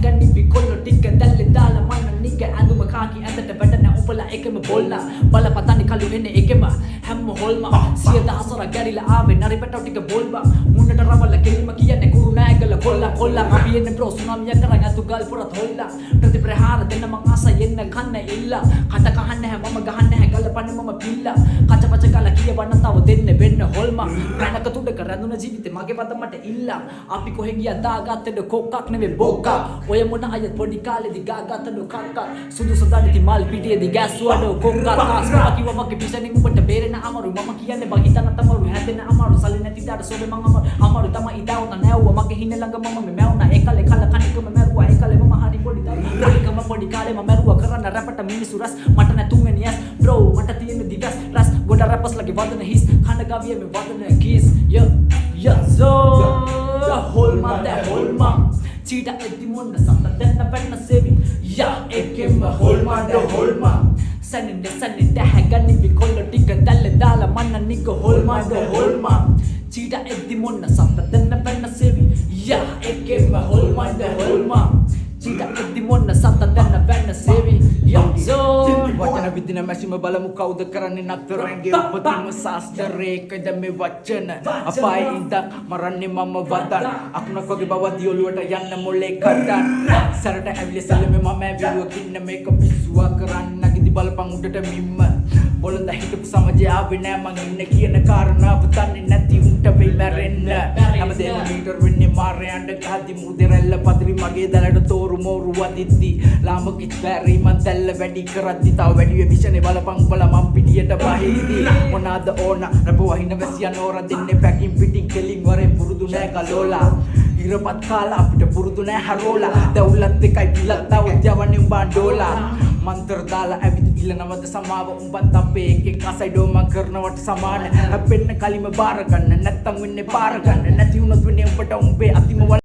Gani bikollo tigga dalle dala manna nigga anduma kaaki andata badana upala ekema bolna bala patani kalu enne ekema hamma holma siya dahasara garila aave naripetaw tigga bolba munnata rawalla kelima kiyanne kuru naagala kolla kolla අපි එන්නේ bro tsunami එකරන් අතු ගල් පුරත් හොල්ලා ප්‍රතිප්‍රහාර දෙන්න මං ආස එන්න ගන්න ඉල්ල කට කහන්න නැහැ මම ගහන්න නැහැ ගලපන්නේ මම පිල්ලා කච පච කල කියවන්න තව දෙන්න වෙන්න හොල්මා රණක තුඩක රැඳුන ජීවිතේ මගේ පද මට ඉල්ලා අපි කොහෙ ගියා දාගත්තද කොක්කක් නෙවෙයි බොක්කා ඔය මොන අයත් පොඩි කාලේදී ගාගත්තද කක්කා සුදු සදානිති මල් පිටියේදී ගැස්සුවද කොක්කා කාස්කා කිව්ව මගේ පිසෙනින් උඹට බේරෙන අමාරු මම කියන්නේ බං හිතන්න තමරු හැදෙන අමාරු සල්ලි නැති දාට සෝබේ මං අමාරු තමයි ඉදාවන නැවුව මගේ හින ළඟ මම මැවුනා ඒකලේ කල කණිකම මැරුවා ඒකලේ මම හරි පොඩි පොඩිකම පොඩි කාලේ මම මැරුවා කරන්න රැපට මිනිස්සු රස් මට නැතුන්නේ යස් බ්‍රෝ මට තියෙන දිගස් රස් ගොඩ රැපස් ලගේ වදන හිස් කන ගාවියේ මේ වදන කිස් ය so holma da holma චීටා එද්දි මොන්න සම්ත දෙන්න පැන්න සෙවි යා එකෙම holma da holma සනින්ද හැගන්නේ විකොල්ල ටික දැල්ල දාලා මන්න නික holma da holma චීටා එද්දි මොන්න සම්ත දෙන්න පැන්න සෙවි යා එකෙම holma da holma චීටා එද්දි මොන්න සම්ත දෙන්න පැන්න සෙවි යා so වචන විදින මැසිම බලමු කවුද කරන්නේ නතරන්ගේ උපතින්ම ශාස්ත්‍රයකද මේ වචන අපායේ ඉඳන් මරන්නේ මම වදන් අකුණක් වගේ බව දියොලුවට යන්න මොලේ කඩන් සරට ඇවිල්ලා සැලෙමේ මම ඇවිල්ලා කින්න මේක පිස්සුවා කරන්න නැගිදි බලපන් උඩට මිම්ම බොළඳ හිටපු සමජය ආවේ නෑ මං ඉන්න කියන කාරණාව දන්නේ නැති උන්ට වෙයි මැරෙන්න හැමදේම මීටර් වෙන්නේ මාරයන්ට ගහදි මුදෙරැල්ල පදිරි මගේ දැලට තෝරු මෝරු වදිද්දි ලාමකිත් බැරි මන් දැල්ල වැඩි කරද්දි තව වැඩි වෙ විෂනේ බලපන් බල මම් පිටියට බහිද්දි මොනවාද ඕන රබ වහින වැසියන් ඕර දෙන්නේ පැකින් පිටින් කෙලින් වරෙන් පුරුදු නෑ කලෝලා ඉරපත් කාලා අපිට පුරුදු නෑ හරෝලා දවුලත් එකයි පිලත් තව යවන්නේ උඹා ඩෝලා මන්තර දාලා ඇවිත් ඉල්ලනවද සමාව උඹත් අපේ එකෙක් අසයිඩෝ මං කරනවට සමාන හැපෙන්න කලිම බාර ගන්න නැත්තම් වෙන්නේ පාර ගන්න නැති වුණොත් වෙන්නේ උඹට උඹේ අතිම